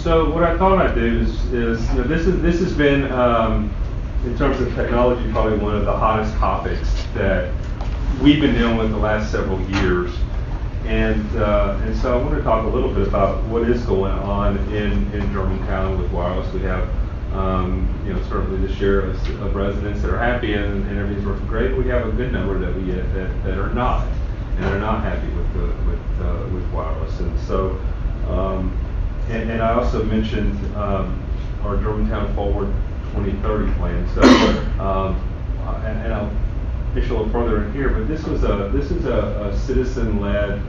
So what I thought I'd do is you know, this has been in terms of technology probably one of the hottest topics that we've been dealing with the last several years, and so I want to talk a little bit about what is going on in Germantown with wireless. We have you know, certainly this year of residents that are happy and everything's working great. We have a good number that we get that are not, and are not happy with wireless. And so and I also mentioned our Germantown Forward 2030 plan. So and I'll push a little further in here, but this is a citizen-led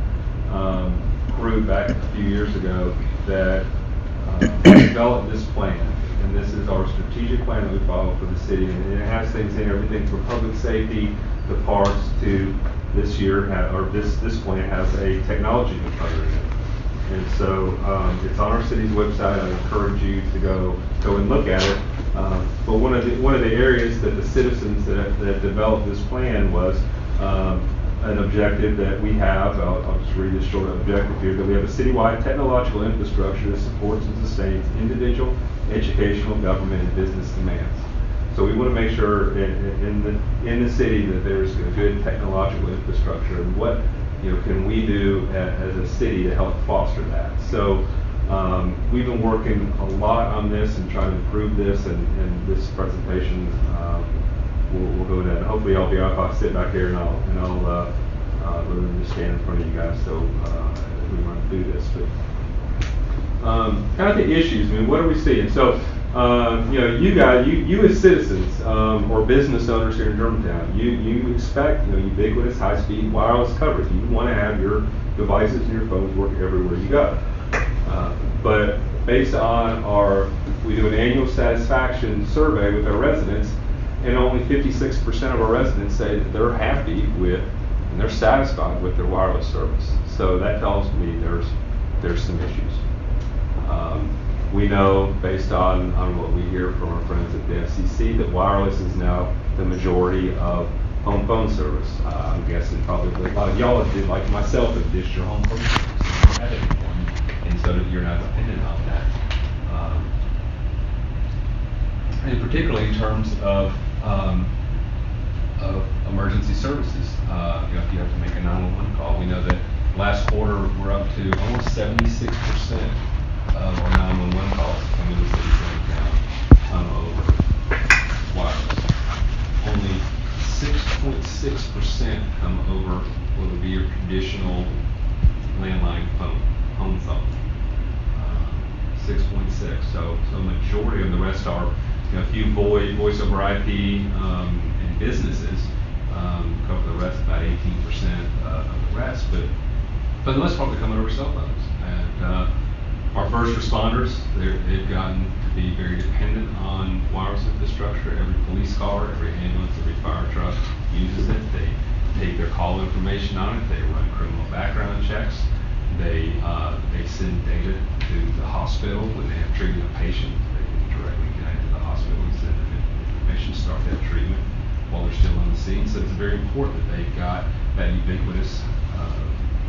group back a few years ago that developed this plan. And this is our strategic plan that we follow for the city, and it has things in everything from public safety, the parks, to this year, this plan has a technology component in it. And so it's on our city's website. I encourage you to go and look at it. But one of the areas that the citizens that developed this plan was an objective that we have. I'll just read this short objective here, that we have a citywide technological infrastructure that supports and sustains individual, educational, government, and business demands. So we want to make sure in the city that there's a good technological infrastructure, and what can we do as a city to help foster that. So we've been working a lot on this and trying to improve this, and this presentation we'll go to that. Hopefully I'll sit back here and I'll literally just stand in front of you guys so we run through this. But kind of the issues. I mean, what are we seeing? So you guys, you as citizens or business owners here in Germantown, you expect ubiquitous high-speed wireless coverage. You want to have your devices and your phones work everywhere you go. But based on we do an annual satisfaction survey with our residents, and only 56% of our residents say that they're happy with and they're satisfied with their wireless service. So that tells me there's some issues. We know, based on what we hear from our friends at the FCC, that wireless is now the majority of home phone service. I'm guessing probably a lot of y'all did, like myself, have dished your home phone service, and so you're not dependent on that. And particularly in terms of emergency services, if you have to make a 911 call, we know that last quarter we're up to almost 76% of our 911 calls coming to the city of Germantown come over wireless. Only 6.6% come over what would be your traditional landline phone, home phone. 6.6. So majority of the rest are a few voice over IP and businesses cover the rest, about 18% of the rest, but for the most part they're coming over cell phones. And our first responders, they've gotten to be very dependent on wireless infrastructure. Every police car, every ambulance, every fire truck uses it. They take their call information on it. They run criminal background checks. They send data to the hospital when they have treated a patient. They can directly connect to the hospital and send them information, start that treatment while they're still on the scene. So it's very important that they've got that ubiquitous,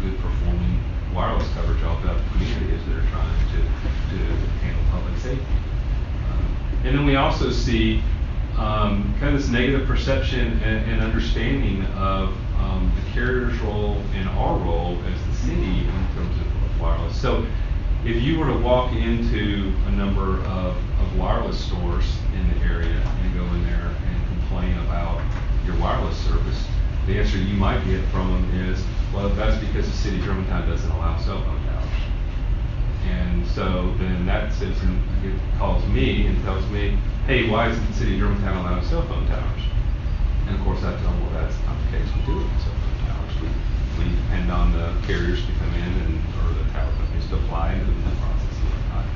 good performing wireless coverage all throughout the community as they're trying to handle public safety. And then we also see kind of this negative perception and understanding of the carrier's role and our role as the city in terms of wireless. So if you were to walk into a number of wireless stores in the area and go in there and complain about your wireless service, the answer you might get from them is, well, that's because the city of Germantown doesn't allow cell phone towers. And so then that citizen calls me and tells me, hey, why isn't the city of Germantown allowing cell phone towers? And of course I tell them, well, that's not the case. We do have cell phone towers. We depend on the carriers to come in or the tower companies to fly and do the process and whatnot.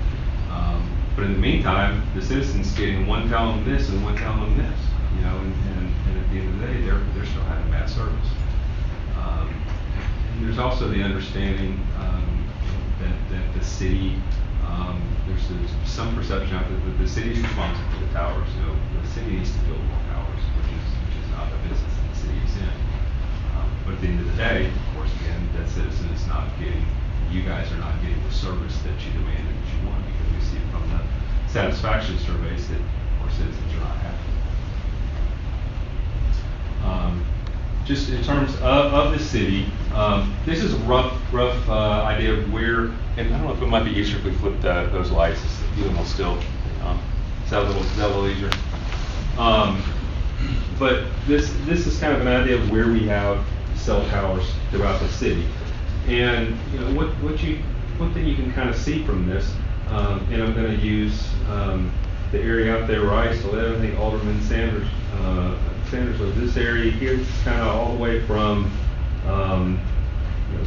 But in the meantime, the citizen's getting one telling them this and one telling them this, and at the end of the day, they're still having bad service. And there's also the understanding that the city, there's some perception out there that the city is responsible for the towers. The city needs to build more towers, which is not the business that the city is in. But at the end of the day, of course, again, that citizen is not getting, you guys are not getting the service that you demanded that you want, because we satisfaction surveys that our citizens are not happy. Just in terms of the city, this is a rough idea of where, and I don't know if it might be easier if we flip those lights, you will still, is that a little easier? But this is kind of an idea of where we have cell towers throughout the city. And you know, one thing you can kind of see from this, and I'm going to use the area out there where I used to live. I think Alderman Sanders lives. This area here is kind of all the way from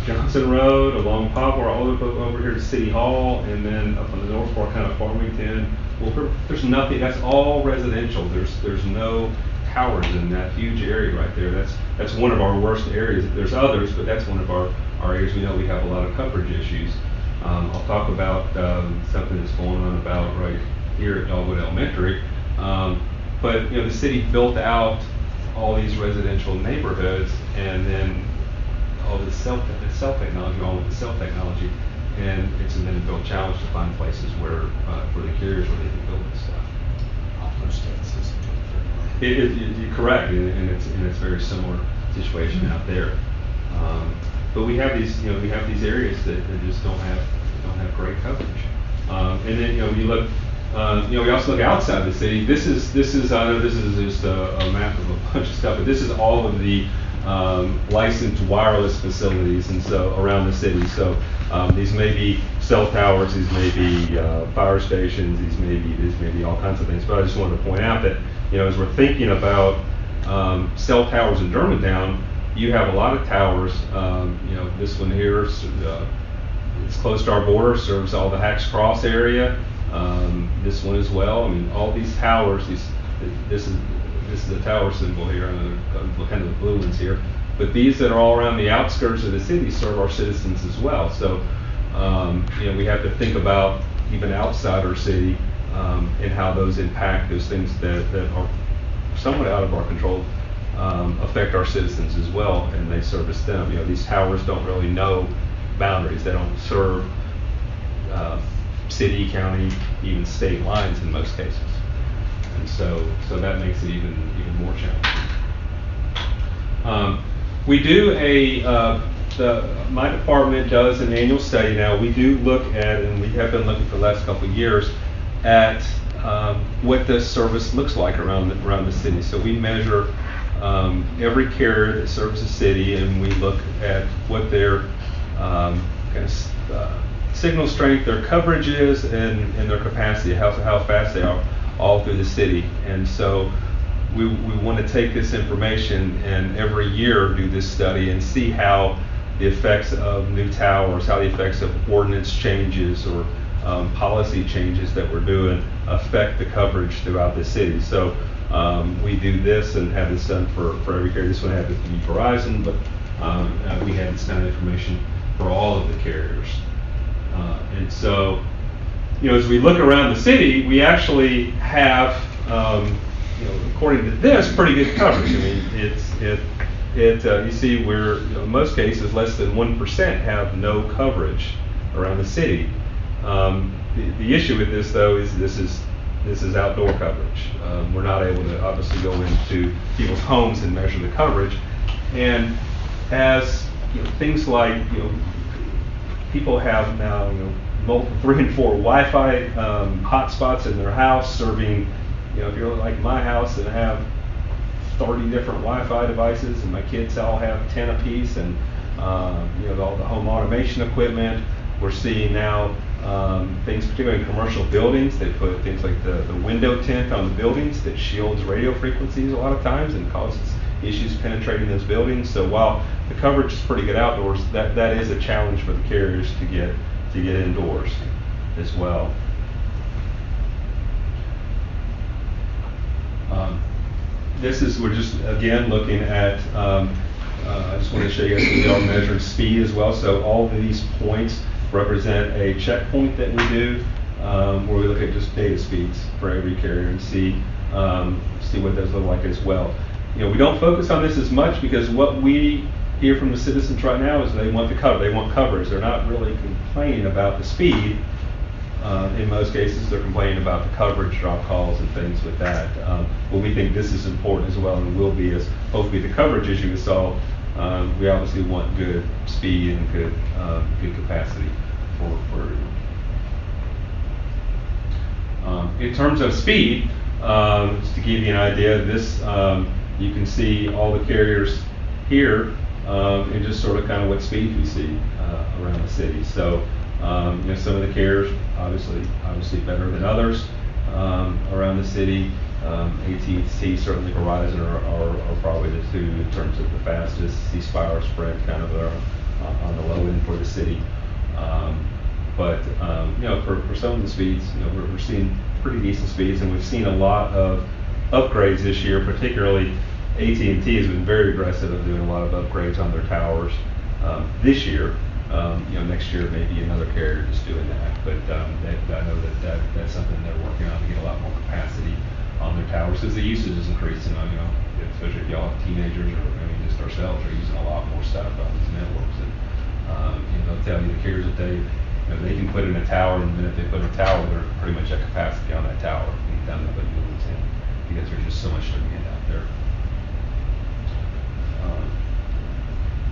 Johnson Road along Poplar all the way over here to City Hall, and then up on the north part, kind of Farmington. Well, there's nothing. That's all residential. There's no towers in that huge area right there. That's one of our worst areas. There's others, but that's one of our areas. We know we have a lot of coverage issues. I'll talk about something that's going on about right here at Dogwood Elementary. But you know, the city built out all these residential neighborhoods, and then all this cell technology, all of the cell technology, and it's been a real challenge to find places where for the carriers where they can build this stuff. You're correct, and it's a very similar situation out there. But we have these, we have these areas that just don't have great coverage. And then when you look, we also look outside the city. This is I know this is just a map of a bunch of stuff, but this is all of the licensed wireless facilities and so around the city. So these may be cell towers, these may be fire stations, these may be all kinds of things. But I just wanted to point out that as we're thinking about cell towers in Germantown, you have a lot of towers. This one here it's close to our border, serves all the Hacks Cross area. This one as well. I mean, all these towers. This is the tower symbol here, kind of the blue ones here. But these that are all around the outskirts of the city serve our citizens as well. So, we have to think about even outside our city and how those impact those things that are somewhat out of our control, affect our citizens as well, and they service them. These towers don't really know boundaries. They don't serve city, county, even state lines in most cases. And so that makes it even more challenging. We do my department does an annual study now. We do look at, and we have been looking for the last couple of years, at what this service looks like around the city. So we measure every carrier that serves the city, and we look at what their signal strength, their coverage is, and their capacity, how fast they are all through the city. And so we want to take this information and every year do this study and see how the effects of new towers, how the effects of ordinance changes or policy changes that we're doing affect the coverage throughout the city. So we do this and have this done for every carrier. This one happened to be Verizon, but we had this kind of information for all of the carriers. And so, as we look around the city, we actually have, according to this, pretty good coverage. I mean, you see where in most cases less than 1% have no coverage around the city. The issue with this, though, is this is outdoor coverage. We're not able to obviously go into people's homes and measure the coverage. And as things like people have now multiple 3 and 4 Wi-Fi hotspots in their house, serving. If you're like my house and I have 30 different Wi-Fi devices, and my kids all have 10 apiece, and all the home automation equipment. We're seeing now things, particularly in commercial buildings, they put things like the window tint on the buildings that shields radio frequencies a lot of times and causes issues penetrating those buildings. So while the coverage is pretty good outdoors, that is a challenge for the carriers to get indoors as well. We're just again looking at, I just want to show you guys we are measuring speed as well. So all of these points represent a checkpoint that we do, where we look at just data speeds for every carrier and see what those look like as well. We don't focus on this as much because what we hear from the citizens right now is they want the cover. They want coverage. They're not really complaining about the speed. In most cases, they're complaining about the coverage, drop calls, and things with that. But we think this is important as well, and will be, as hopefully the coverage issue is solved. We obviously want good speed and good capacity for everyone. In terms of speed, just to give you an idea, this you can see all the carriers here, and just sort of kind of what speed we see around the city. So some of the carriers obviously better than others around the city. AT&T, certainly Verizon are probably the two in terms of the fastest. C-Spire, Sprint kind of on the low end for the city. But for some of the speeds, we're seeing pretty decent speeds, and we've seen a lot of upgrades this year. Particularly, AT&T has been very aggressive of doing a lot of upgrades on their towers this year. Next year maybe another carrier is doing that, but I know that's something they're working on to get a lot more capacity on their towers because the usage is increasing. Especially if y'all have teenagers or just ourselves are using a lot more stuff on these networks. And they'll tell you the carriers that they can put in a tower, and the minute they put in a tower, they're pretty much at capacity on that tower. Anytime they put new ones in, because there's just so much demand out there.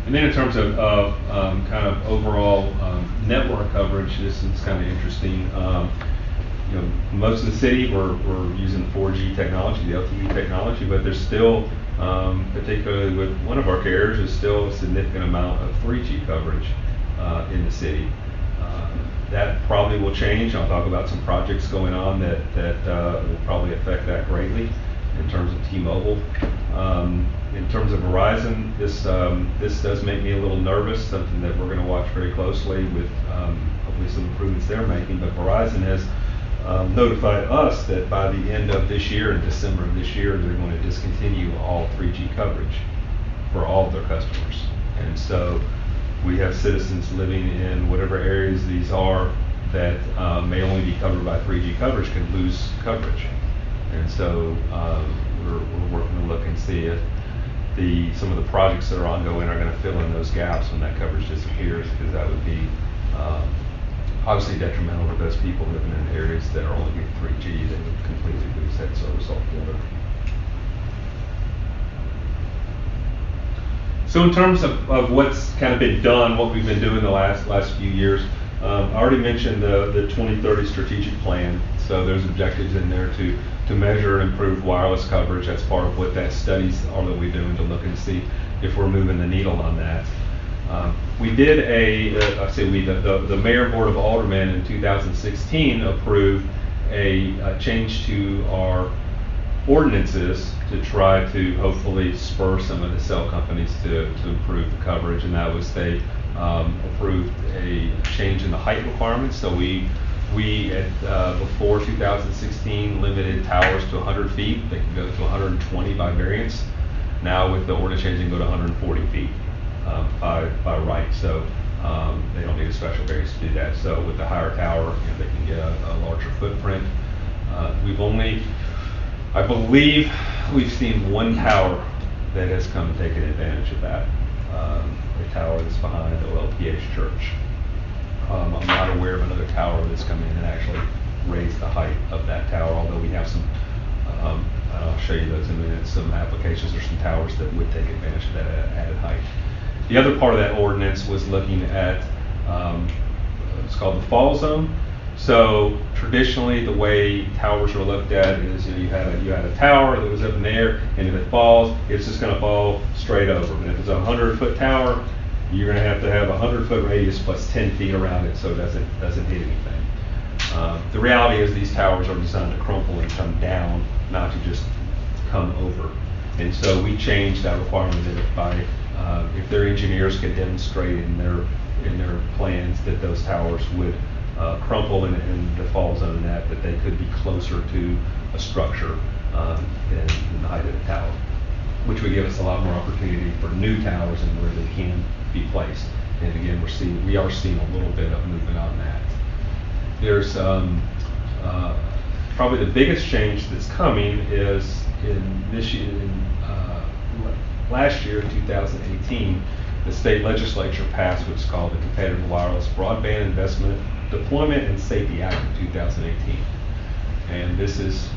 And then in terms of kind of overall network coverage, this is kind of interesting. Most of the city we're using 4G technology, the LTE technology, but there's still, particularly with one of our carriers, is still a significant amount of 3G coverage in the city. That probably will change. I'll talk about some projects going on that will probably affect that greatly in terms of T-Mobile. In terms of Verizon, this does make me a little nervous, something that we're going to watch very closely with hopefully some improvements they're making. But Verizon has notified us that by the end of this year, in December of this year, they're going to discontinue all 3G coverage for all of their customers. And so we have citizens living in whatever areas these are that may only be covered by 3G coverage can lose coverage. And so we're working to look and see if some of the projects that are ongoing are going to fill in those gaps when that coverage disappears, because that would be obviously detrimental to those people living in areas that are only getting 3G. They would completely lose that service altogether. So in terms of what's kind of been done, what we've been doing the last few years, I already mentioned the 2030 strategic plan. So there's objectives in there to measure and improve wireless coverage. That's part of what that studies are that we're doing to look and see if we're moving the needle on that. We did the Mayor Board of Aldermen in 2016 approved a change to our ordinances to try to hopefully spur some of the cell companies to improve the coverage, and that was they approved a change in the height requirements. So we before 2016 limited towers to 100 feet. They can go to 120 by variance. Now with the ordinance change, they can go to 140 feet by right. So they don't need a special variance to do that. So with the higher tower, they can get a larger footprint. I believe we've seen one tower that has come and taken advantage of that. The tower that's behind the OLPH church. I'm not aware of another tower that's come in and actually raised the height of that tower, although we have some, I'll show you those in a minute, some applications or some towers that would take advantage of that added height. The other part of that ordinance was looking at, it's called the fall zone. So traditionally, the way towers are looked at is, you had a tower that was up in the air, and if it falls, it's just going to fall straight over. And if it's a 100-foot tower, you're going to have a 100-foot radius plus 10 feet around it, so it doesn't hit anything. The reality is these towers are designed to crumple and come down, not to just come over. And so we changed that requirement that if their engineers could demonstrate in their plans that those towers would crumple in the fall zone, that they could be closer to a structure than the height of the tower, which would give us a lot more opportunity for new towers and where they can be placed. And again, we are seeing a little bit of movement on that. There's probably the biggest change that's coming is in this year, last year in 2018, the state legislature passed what's called the Competitive Wireless Broadband Investment Deployment and Safety Act of 2018. And this is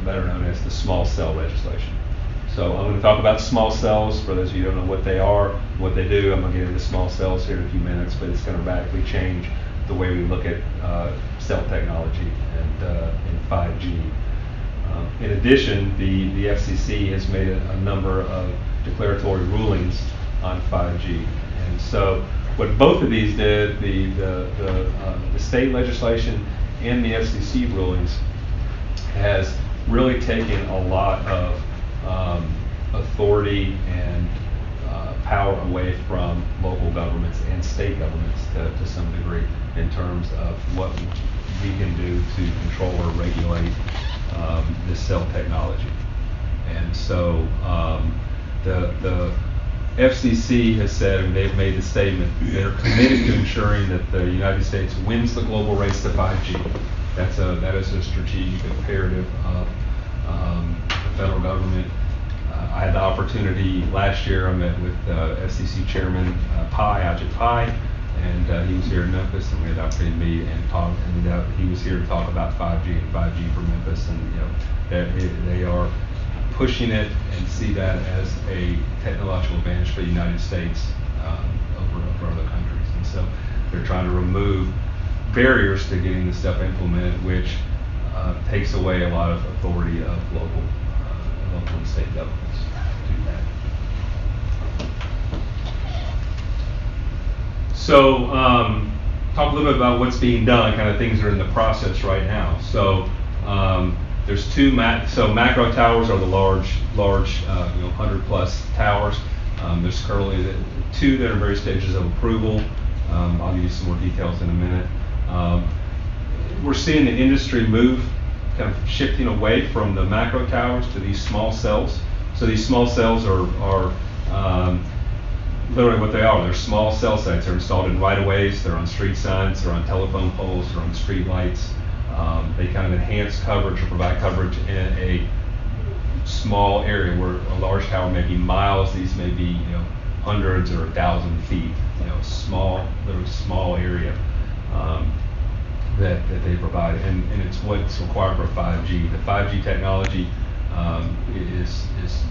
better known as the small cell legislation. So I'm going to talk about small cells. For those of you who don't know what they are, what they do, I'm going to get into small cells here in a few minutes, but it's going to radically change the way we look at cell technology and 5G. In addition, the FCC has made a number of declaratory rulings on 5G. And so what both of these did, the state legislation and the FCC rulings, has really taken a lot of authority and power away from local governments and state governments to some degree in terms of what we can do to control or regulate this cell technology. And so the FCC has said, and they've made the statement, they're committed to ensuring that the United States wins the global race to 5G. That is a strategic imperative of the federal government. I had the opportunity last year, I met with FCC Chairman Ajit Pai, and he was here in Memphis, and we had the opportunity to meet and talk, and he was here to talk about 5G and 5G for Memphis, and they are pushing it and see that as a technological advantage for the United States over other countries. And so they're trying to remove barriers to getting this stuff implemented, which takes away a lot of authority of local and state governments to do that. So talk a little bit about what's being done, kind of things that are in the process right now. So there's two macro towers are the large 100+ towers. There's currently two that are in various stages of approval. I'll give you some more details in a minute. We're seeing the industry move, kind of shifting away from the macro towers to these small cells. So these small cells are literally what they are. They're small cell sites. They're installed in right-of-ways. They're on street signs. They're on telephone poles. They're on street lights. They kind of enhance coverage or provide coverage in a small area where a large tower may be miles. These may be hundreds or 1,000 feet. Literally small area that they provide, and it's what's required for 5G. The 5G technology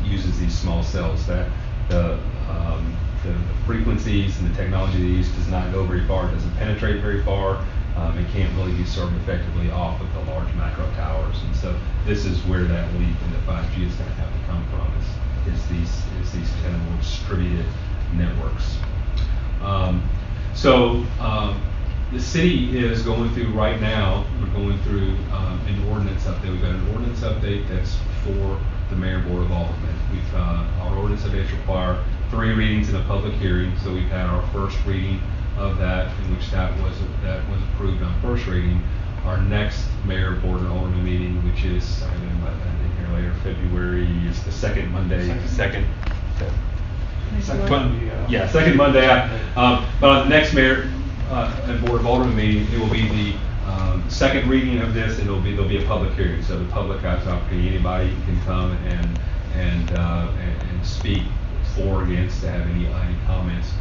uses these small cells. That the frequencies and the technology they use does not go very far. It doesn't penetrate very far. It can't really be served effectively off of the large macro towers. And so this is where that leap into 5G is going to have to come from. Is these kind of more distributed networks. The city is going through right now, we're going through an ordinance update. We've got an ordinance update that's for the Mayor Board of Aldermen. Our ordinance updates require 3 readings and a public hearing. So we've had our first reading of that, in which that was approved on first reading. Our next Mayor Board and Alderman meeting, which is, I think here later, February, is the second Monday. Second Monday. But on the next Mayor and Board of Aldermen meeting, it will be the second reading of this, and there'll be a public hearing. So the public has an opportunity. Anybody can come and speak for or against, to have any comments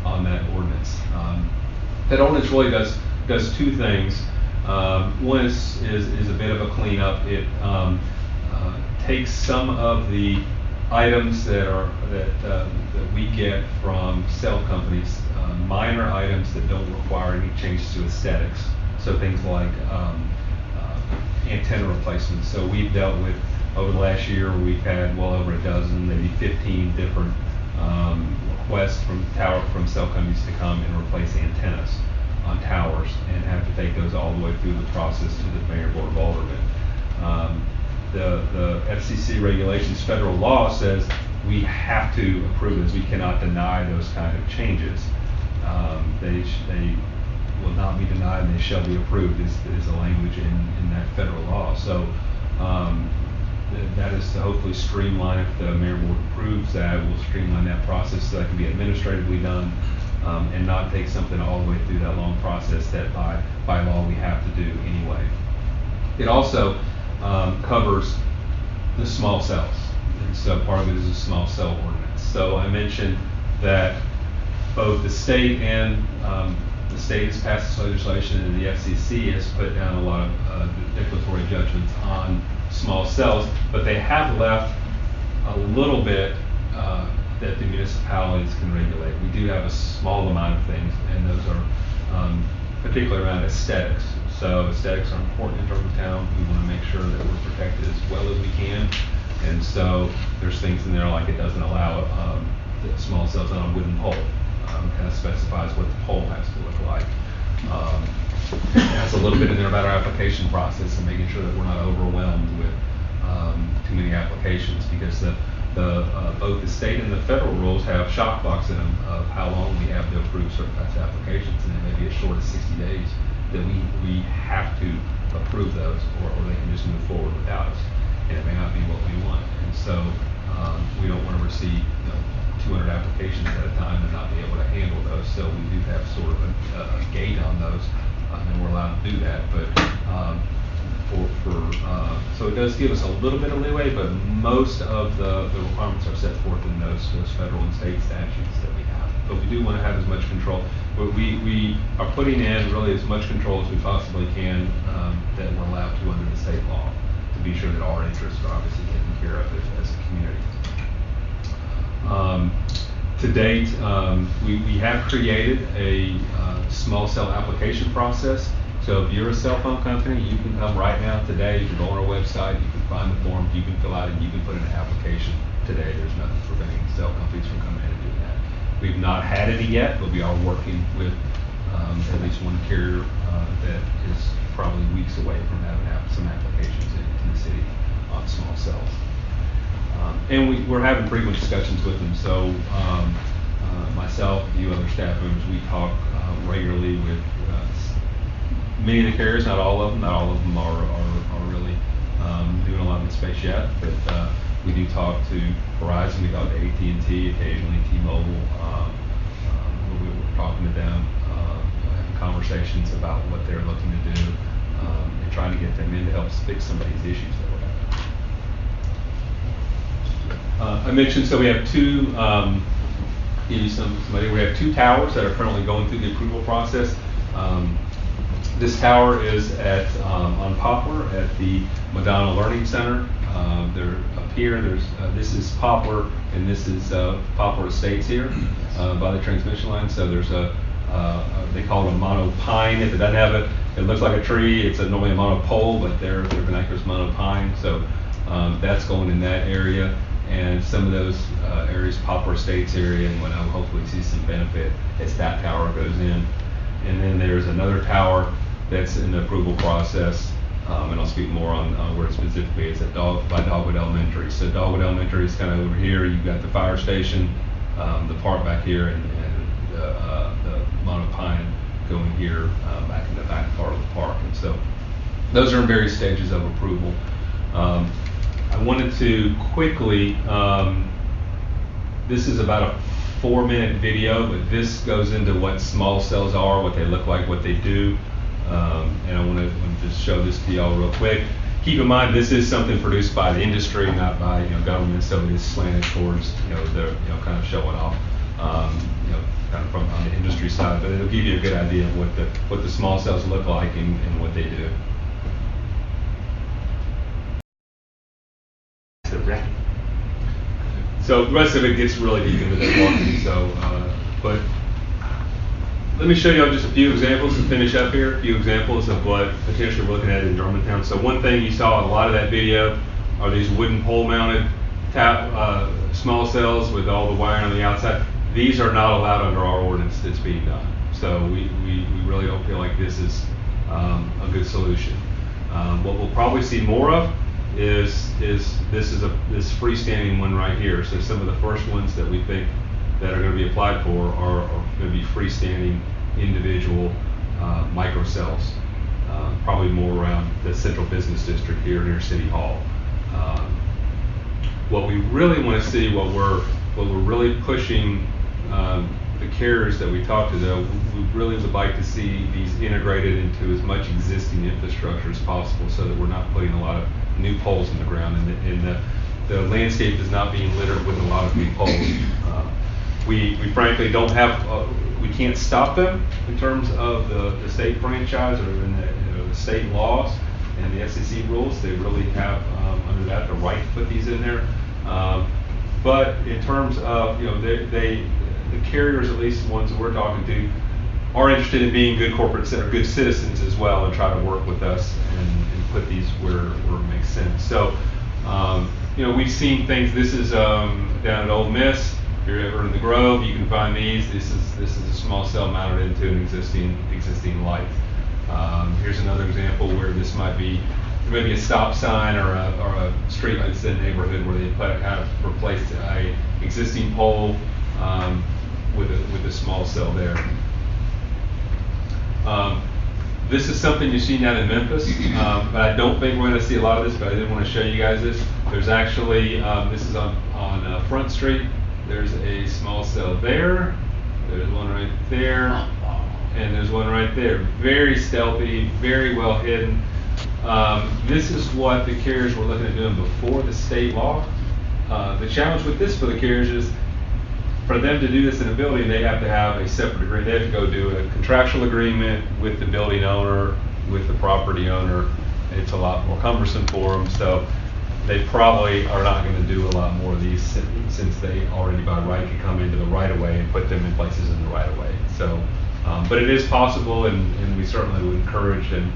on that ordinance. That ordinance really does 2 things. One is a bit of a cleanup. It takes some of the items that we get from cell companies, minor items that don't require any changes to aesthetics. So things like antenna replacements. So we've dealt with, over the last year, we've had well over a dozen, maybe 15 different requests from cell companies to come and replace antennas on towers, and have to take those all the way through the process to the Mayor Board of Aldermen. The FCC regulations, federal law says we have to approve this. We cannot deny those kind of changes. They will not be denied, and they shall be approved, is the language in that federal law. So that is to hopefully streamline. If the Mayor Board approves that, we'll streamline that process so that can be administratively done, and not take something all the way through that long process that by law we have to do anyway. It also covers the small cells, and so part of it is a small cell ordinance. So I mentioned that both the state and The state has passed this legislation, and the FCC has put down a lot of declaratory judgments on small cells, but they have left a little bit that the municipalities can regulate. We do have a small amount of things, and those are particularly around aesthetics. So aesthetics are important in Germantown. We want to make sure that we're protected as well as we can. And so there's things in there like it doesn't allow the small cells on a wooden pole. Kind of specifies what the pole has to look like. That's a little bit in there about our application process and making sure that we're not overwhelmed with too many applications, because both the state and the federal rules have shock clocks in them of how long we have to approve certain types of applications, and it may be as short as 60 days that we have to approve those, or they can just move forward without us, and it may not be what we want. And so we don't want to receive 200 applications at a time and not be able to handle those. So we do have sort of a gate on those, and we're allowed to do that. But so it does give us a little bit of leeway, but most of the requirements are set forth in those federal and state statutes that we have. But we do want to have as much control. But we are putting in really as much control as we possibly can that we're allowed to under the state law, to be sure that our interests are obviously taken care of as a community. To date, we have created a small cell application process. So if you're a cell phone company, you can come right now today, you can go on our website, you can find the forms, you can fill out, and you can put in an application today. There's nothing preventing cell companies from coming in and doing that. We've not had any yet, but we are working with at least one carrier that is probably weeks away from having some applications in the city on small cells. And we're having frequent discussions with them. So myself, a few other staff members, we talk regularly with many of the carriers, not all of them. Not all of them are really doing a lot in the space yet, but we do talk to Verizon, we talk to AT&T, occasionally T-Mobile. We're talking to them, having conversations about what they're looking to do, and trying to get them in to help fix some of these issues that we're having. I mentioned, so we have two, give you somebody, we have two towers that are currently going through the approval process. This tower is on Poplar at the Madonna Learning Center. They're up here. This is Poplar, and this is Poplar Estates here by the transmission line. So there's they call it a monopine. If it doesn't have it looks like a tree. It's normally a monopole, but their vernacular is monopine. So that's going in that area, and some of those areas, Poplar Estates area, and when I will hopefully see some benefit as that tower goes in. And then there's another tower that's in the approval process, and I'll speak more on where it specifically is at by Dogwood Elementary. So Dogwood Elementary is kind of over here. You've got the fire station, the park back here, and the monopine going here back in the back part of the park. And so those are in various stages of approval. I wanted to quickly, this is about a 4-minute video, but this goes into what small cells are, what they look like, what they do. And I want to just show this to y'all real quick. Keep in mind, this is something produced by the industry, not by government, so it is slanted towards the kind of showing off, kind of from on the industry side. But it'll give you a good idea of what the small cells look like and what they do. So the rest of it gets really deep into the walking. So, but let me show you just a few examples to finish up here. A few examples of what potentially we're looking at in Germantown. So one thing you saw in a lot of that video are these wooden pole-mounted small cells with all the wiring on the outside. These are not allowed under our ordinance that's being done. So we really don't feel like this is a good solution. What we'll probably see more of is this freestanding one right here. So some of the first ones that we think that are going to be applied for are going to be freestanding individual microcells, probably more around the central business district here near City Hall. What we really want to see, what we're really pushing the carriers that we talk to, though, we really would like to see these integrated into as much existing infrastructure as possible, so that we're not putting a lot of new poles in the ground, and the landscape is not being littered with a lot of new poles. We frankly don't have, we can't stop them in terms of the state franchise or in the state laws and the SEC rules. They really have under that the right to put these in there. But in terms of, the carriers, at least the ones that we're talking to, are interested in being good corporate or good citizens as well, and try to work with us and put these where it makes sense. So, we've seen things. This is down at Ole Miss. If you're ever in the Grove, you can find these. This is a small cell mounted into an existing light. Here's another example where this might be maybe a stop sign or a street light in the neighborhood where they have replaced a existing pole with a small cell there. This is something you've seen down in Memphis, but I don't think we're going to see a lot of this, but I did want to show you guys this. There's actually, this is on Front Street. There's a small cell there. There's one right there. And there's one right there. Very stealthy, very well hidden. This is what the carriers were looking at doing before the state law. The challenge with this for the carriers is, for them to do this in a building, they have to have a separate agreement. They have to go do a contractual agreement with the building owner, with the property owner. It's a lot more cumbersome for them, so they probably are not going to do a lot more of these since they already by right can come into the right of way and put them in places in the right of way. So, but it is possible, and we certainly would encourage them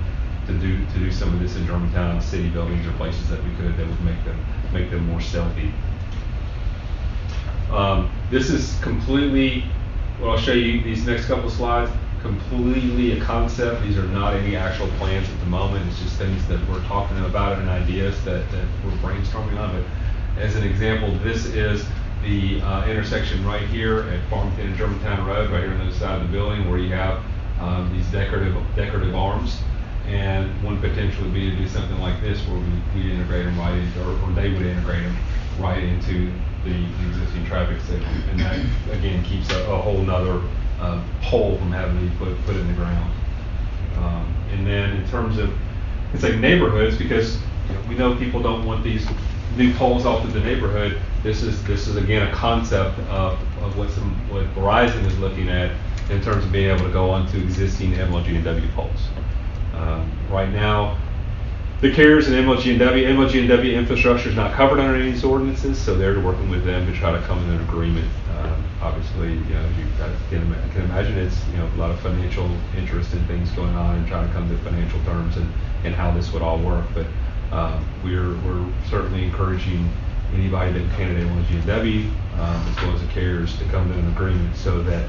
to do some of this in Germantown city buildings or places that we could that would make them more stealthy. This is completely, what I'll show you these next couple of slides, completely a concept. These are not any actual plans at the moment. It's just things that we're talking about and ideas that we're brainstorming on. But as an example, this is the intersection right here at Farmington and Germantown Road, right here on the other side of the building, where you have these decorative arms. And one potential would be to do something like this, where we integrate them right into, or they would integrate them right into the existing traffic signal, and that again keeps a whole nother pole from having to be put in the ground. And then in terms of, it's like neighborhoods, because we know people don't want these new poles off of the neighborhood. This is again a concept of what Verizon is looking at in terms of being able to go onto existing MLG&W poles. Right now, the carriers and MLG&W infrastructure is not covered under any of these ordinances, so they're working with them to try to come to an agreement. Obviously, you can imagine it's a lot of financial interest in things going on and trying to come to financial terms and how this would all work. But we're certainly encouraging anybody that can MLG&W as well as the carriers to come to an agreement so that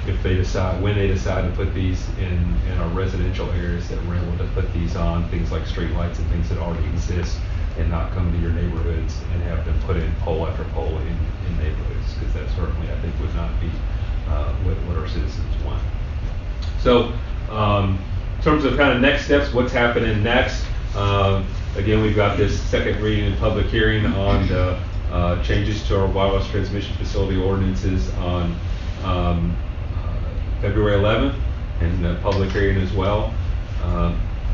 if they decide, when they decide to put these in our residential areas, that we're able to put these on things like street lights and things that already exist, and not come to your neighborhoods and have them put in pole after pole in neighborhoods, because that certainly, I think, would not be what our citizens want. So in terms of kind of next steps, what's happening next, again, we've got this second reading and public hearing on the changes to our wireless transmission facility ordinances on February 11th, and the public hearing as well.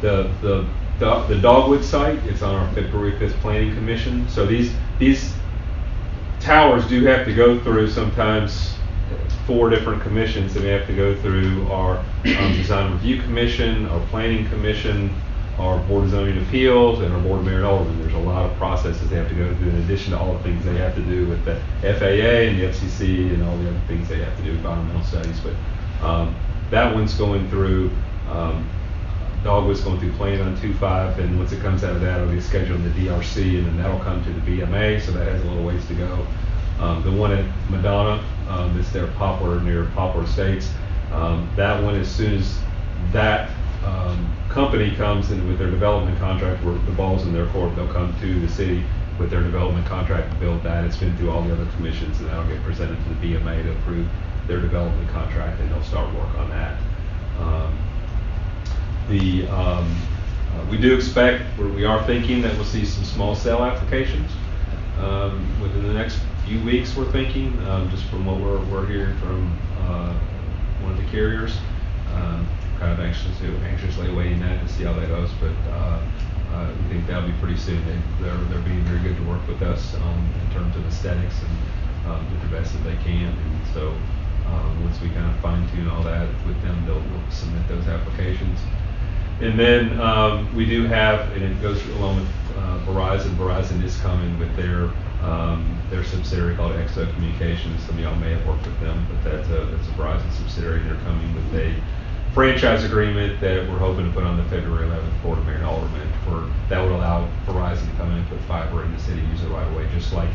The Dogwood site, it's on our February 5th Planning Commission. So these towers do have to go through sometimes 4 different commissions. They have to go through our Design Review Commission, our Planning Commission, our Board of Zoning Appeals, and our Board of Mayor and Aldermen. There's a lot of processes they have to go through in addition to all the things they have to do with the FAA and the FCC and all the other things they have to do, environmental studies. But that one's going through, Dogwood's going through Plan on 2.5, and once it comes out of that, it'll be scheduled in the DRC, and then that'll come to the BMA, so that has a little ways to go. The one at Madonna, that's there near Poplar Estates, that one, as soon as that company comes in with their development contract, where the ball's in their court, they'll come to the city with their development contract to build that. It's been through all the other commissions, and that'll get presented to the BMA to approve their development contract, and they'll start work on that. We do expect, we are thinking that we'll see some small cell applications within the next few weeks. We're thinking, just from what we're hearing from one of the carriers. Kind of anxiously awaiting that to see how that goes, but we think that'll be pretty soon. They're being very good to work with us in terms of aesthetics do the best that they can. And so once we kind of fine tune all that with them, they'll submit those applications. And then we do have, and it goes along with Verizon. Verizon is coming with their subsidiary called Exo Communications. Some of y'all may have worked with them, but that's a Verizon subsidiary. They're coming with a franchise agreement that we're hoping to put on the February 11th Board of Mayor and Aldermen that would allow Verizon to come in and put fiber in the city, use it right away, just like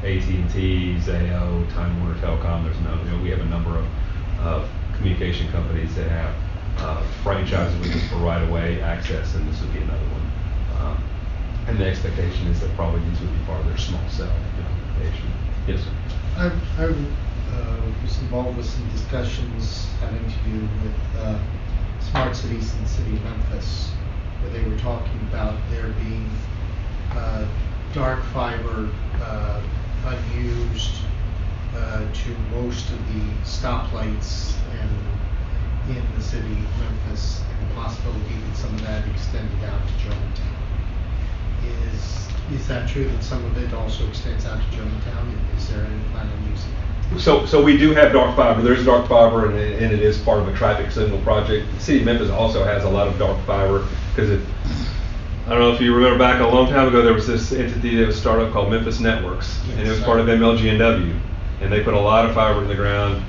AT&T, Zayo, Time Warner Telecom. We have a number of communication companies that have franchises with us for right-of-way access, and this would be another one. And the expectation is that probably these would be part of their small cell implementation. Yes, sir. I was involved with some discussions having to do with smart cities in the city of Memphis, where they were talking about there being dark fiber unused to most of the stoplights and in the city of Memphis, and the possibility that some of that extended out to Germantown. Is that true that some of it also extends out to Germantown? And is there any plan on using it? So we do have dark fiber. There's dark fiber, and it is part of a traffic signal project. The city of Memphis also has a lot of dark fiber because I don't know if you remember back a long time ago, there was this entity that was started up called Memphis Networks, yes, and it was part of MLG&W, and they put a lot of fiber in the ground.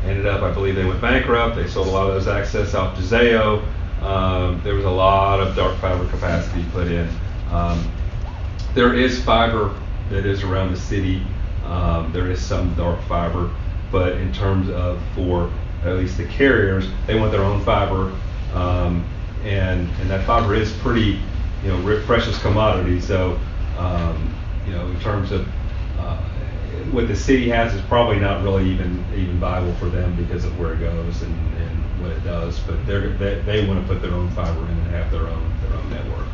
Ended up, I believe they went bankrupt. They sold a lot of those access out to Zayo. There was a lot of dark fiber capacity put in. There is fiber that is around the city. There is some dark fiber, but in terms of for at least the carriers, they want their own fiber, and that fiber is pretty, precious commodity. So, in terms of what the city has is probably not really even viable for them because of where it goes and what it does. But they want to put their own fiber in and have their own network.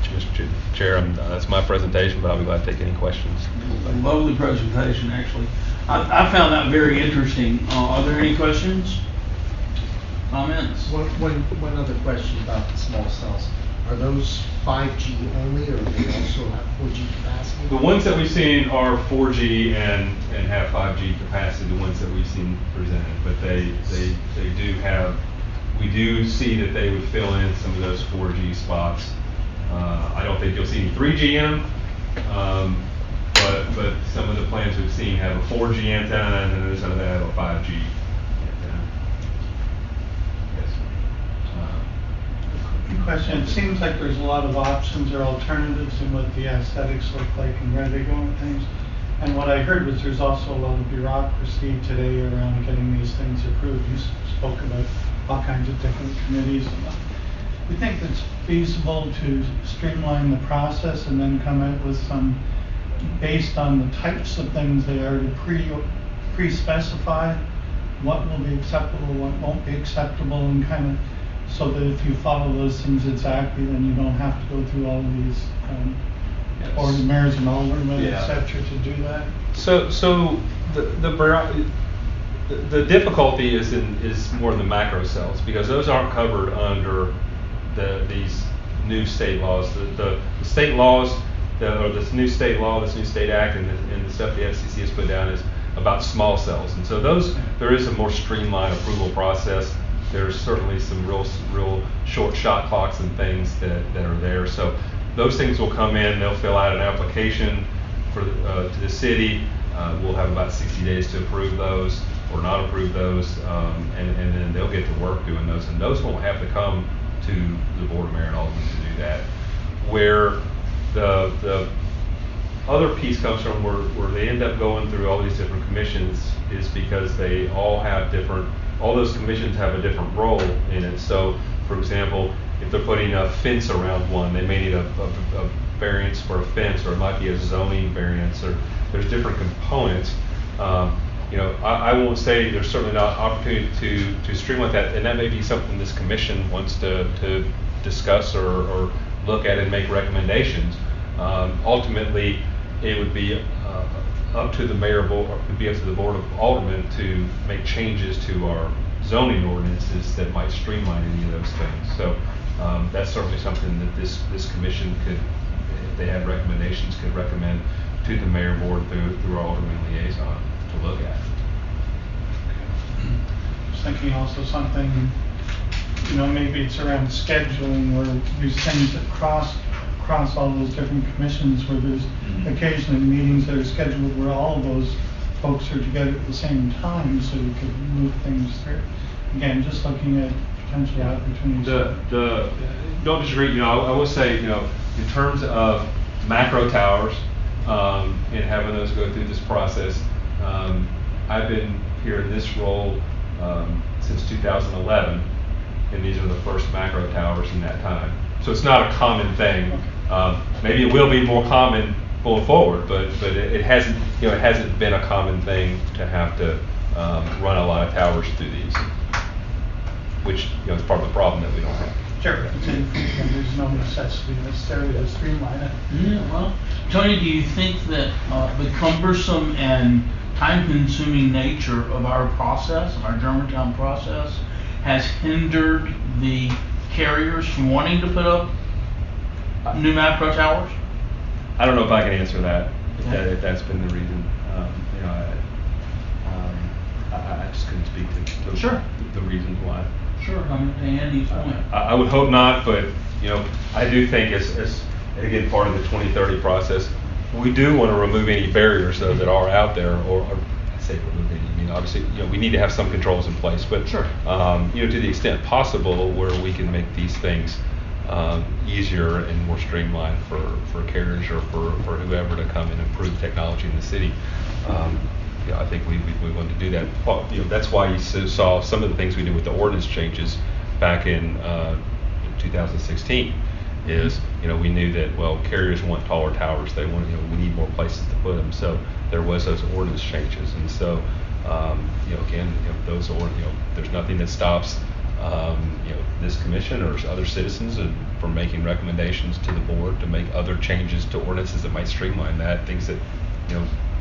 Mr. Chair, that's my presentation, but I'll be glad to take any questions. A lovely presentation, actually. I found that very interesting. Are there any questions? Comments? One other question about the small cells. Are those 5G only, or do they also have 4G capacity? The ones that we've seen are 4G and have 5G capacity, the ones that we've seen presented, but they do have, we do see that they would fill in some of those 4G spots. I don't think you'll see any 3G in them, but some of the plans we've seen have a 4G antenna, and then some of that have a 5G antenna. Yes. Question. It seems like there's a lot of options or alternatives in what the aesthetics look like and where they go with things. And what I heard was there's also a lot of bureaucracy today around getting these things approved. You spoke about all kinds of different committees. We think it's feasible to streamline the process and then come out with some, based on the types of things they are, to pre-specify what will be acceptable, what won't be acceptable, and kind of so that if you follow those things exactly, then you don't have to go through all of these board of mayors and aldermen, et cetera, to do that. So the difficulty is more in the macro cells, because those aren't covered under these new state laws. The state laws, or this new state law, this new state act, and the stuff the FCC has put down is about small cells, and so there is a more streamlined approval process. There's certainly some real short shot clocks and things that are there. So those things will come in. They'll fill out an application to the city. We'll have about 60 days to approve those or not approve those, and then they'll get to work doing those. And those won't have to come to the Board of Mayor and Aldermen to do that. Where the other piece comes from, where they end up going through all these different commissions, is because they all have all those commissions have a different role in it. So, for example, if they're putting a fence around one, they may need a variance for a fence, or it might be a zoning variance, or there's different components. I won't say there's certainly not opportunity to streamline that, and that may be something this commission wants to discuss or look at and make recommendations. Ultimately, it would be up to the mayor board, or it would be up to the Board of Aldermen to make changes to our zoning ordinances that might streamline any of those things. So that's certainly something that this commission could, if they had recommendations, could recommend to the mayor board through our alderman liaison to look at. Just thinking also something, maybe it's around scheduling where there's things that cross all those different commissions where there's occasionally meetings that are scheduled where all of those folks are together at the same time so we could move things through. Again, just looking at potential opportunities. Don't disagree, I will say, in terms of macro towers, and having those go through this process, I've been here in this role since 2011, and these are the first macro towers in that time. So it's not a common thing. Maybe it will be more common going forward, but it hasn't, it hasn't been a common thing to have to run a lot of towers through these, which is part of the problem that we don't have. Sure. And there's no necessity necessarily to streamline it. Yeah, well, Tony, do you think that the cumbersome and time-consuming nature of our process, of our Germantown process, has hindered the carriers from wanting to put up new macro towers? I don't know if I can answer that, Okay. if that's been the reason. I just couldn't speak to Sure. the reasons why. Sure, to Andy's point. I would hope not, but I do think as again part of the 2030 process, we do want to remove any barriers though that are out there, or I say remove any. I mean, obviously, we need to have some controls in place, but Sure. To the extent possible, where we can make these things easier and more streamlined for carriers or for whoever to come and improve technology in the city. I think we want to do that. That's why you saw some of the things we did with the ordinance changes back in 2016. Is we knew that carriers want taller towers. They want we need more places to put them. So there was those ordinance changes, and so again those there's nothing that stops this commission or other citizens from making recommendations to the board to make other changes to ordinances that might streamline that, things that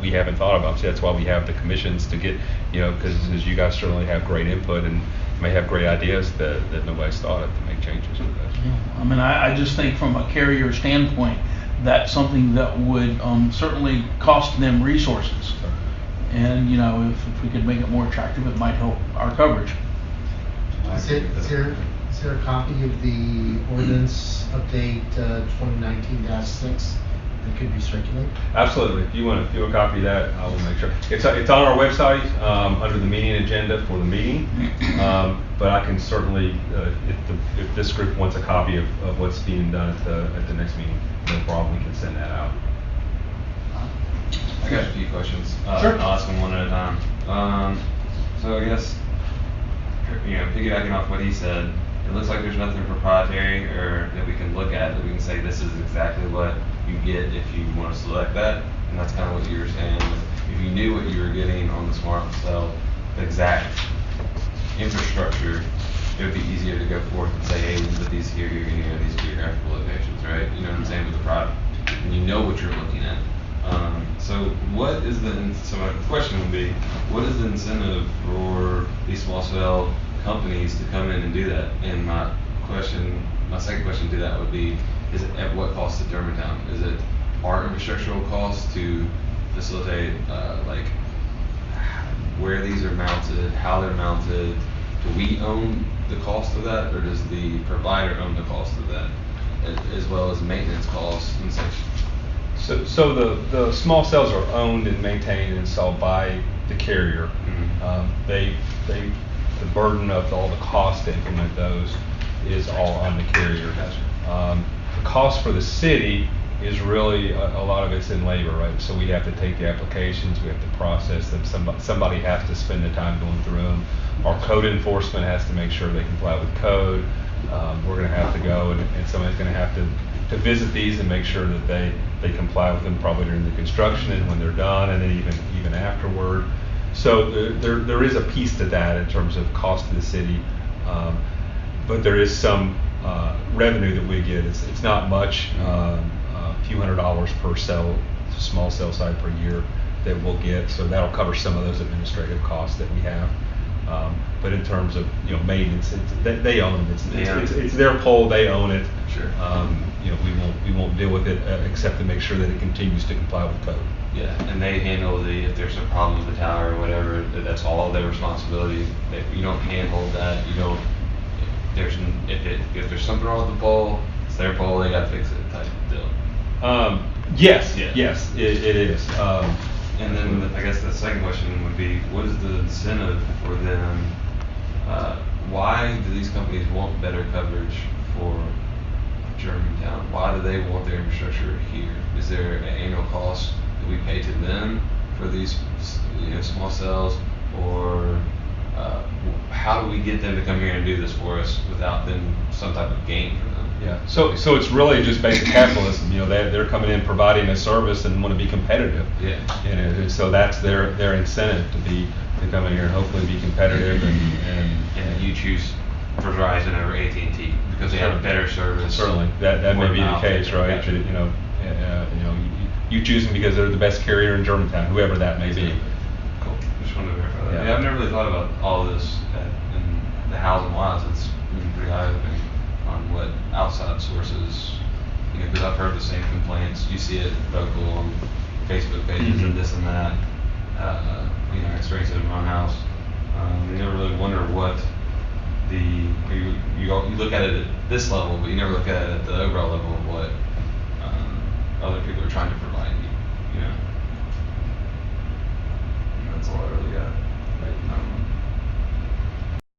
we haven't thought about. So that's why we have the commissions to get, because you guys certainly have great input and may have great ideas that nobody's thought of to make changes with this. Yeah. I mean, I just think from a carrier standpoint, that's something that would certainly cost them resources. And, if we could make it more attractive, it might help our coverage. Is there a copy of the ordinance update 2019-6 that could be circulated? Absolutely. If you want a copy of that, I will make sure. It's on our website under the meeting agenda for the meeting. But I can certainly, if this group wants a copy of what's being done at the next meeting, no problem. We can send that out. I got a few questions. Sure. I'll ask them one at a time. So I guess, piggybacking off what he said, it looks like there's nothing proprietary or that we can look at that we can say this is exactly what you get if you want to select that. And that's kind of what you were saying. If you knew what you were getting on the smart cell, the exact infrastructure, it would be easier to go forth and say, hey, we put these here, here, and here, these geographical locations, right? You know what I'm saying, with the product. And you know what you're looking at. So my question would be, what is the incentive for these small cell companies to come in and do that? And my second question to that would be, is it at what cost to Germantown? Is it our infrastructural cost to facilitate, where these are mounted, how they're mounted? Do we own the cost of that, or does the provider own the cost of that, as well as maintenance costs and such? So the small cells are owned and maintained and installed by the carrier. Mm-hmm. The burden of all the cost to implement those is all on the carrier. The cost for the city is really a lot of it's in labor, right? So we have to take the applications, we have to process them. Somebody has to spend the time going through them. Our code enforcement has to make sure they comply with code. We're going to have to go and somebody's going to have to visit these and make sure that they comply with them probably during the construction and when they're done, and then even afterward. So there is a piece to that in terms of cost to the city, but there is some revenue that we get. It's not much, a few $100s per small cell site per year that we'll get. So that'll cover some of those administrative costs that we have. But in terms of, maintenance, they own it. Yeah. It's their pole, they own it. Sure. We won't deal with it except to make sure that it continues to comply with code. Yeah, and they handle if there's a problem with the tower or whatever, that's all their responsibility. You don't handhold that. You don't. If there's something wrong with the pole, it's their pole. They gotta fix it. Type deal. Yes. Yeah. Yes, it is. And then I guess the second question would be, what is the incentive for them? Why do these companies want better coverage for Germantown? Why do they want their infrastructure here? Is there an annual cost that we pay to them for these small cells, or how do we get them to come here and do this for us without then some type of gain for them? Yeah. So it's really just basic capitalism. They're coming in providing a service and want to be competitive. Yeah. And so that's their incentive to come in here and hopefully be competitive And you choose Verizon over AT&T because they have a better service. Certainly, that may be the case, right? Gotcha. You choose them because they're the best carrier in Germantown, whoever that may be. Cool. Just wanted to verify that. Yeah. Yeah, I've never really thought about all of this in the housing wise. It's been pretty eye-opening on what outside sources, because I've heard the same complaints. You see it vocal on Facebook pages and this and that. I experienced it in my own house. You never really wonder what you look at it at this level, but you never look at it at the overall level of what other people are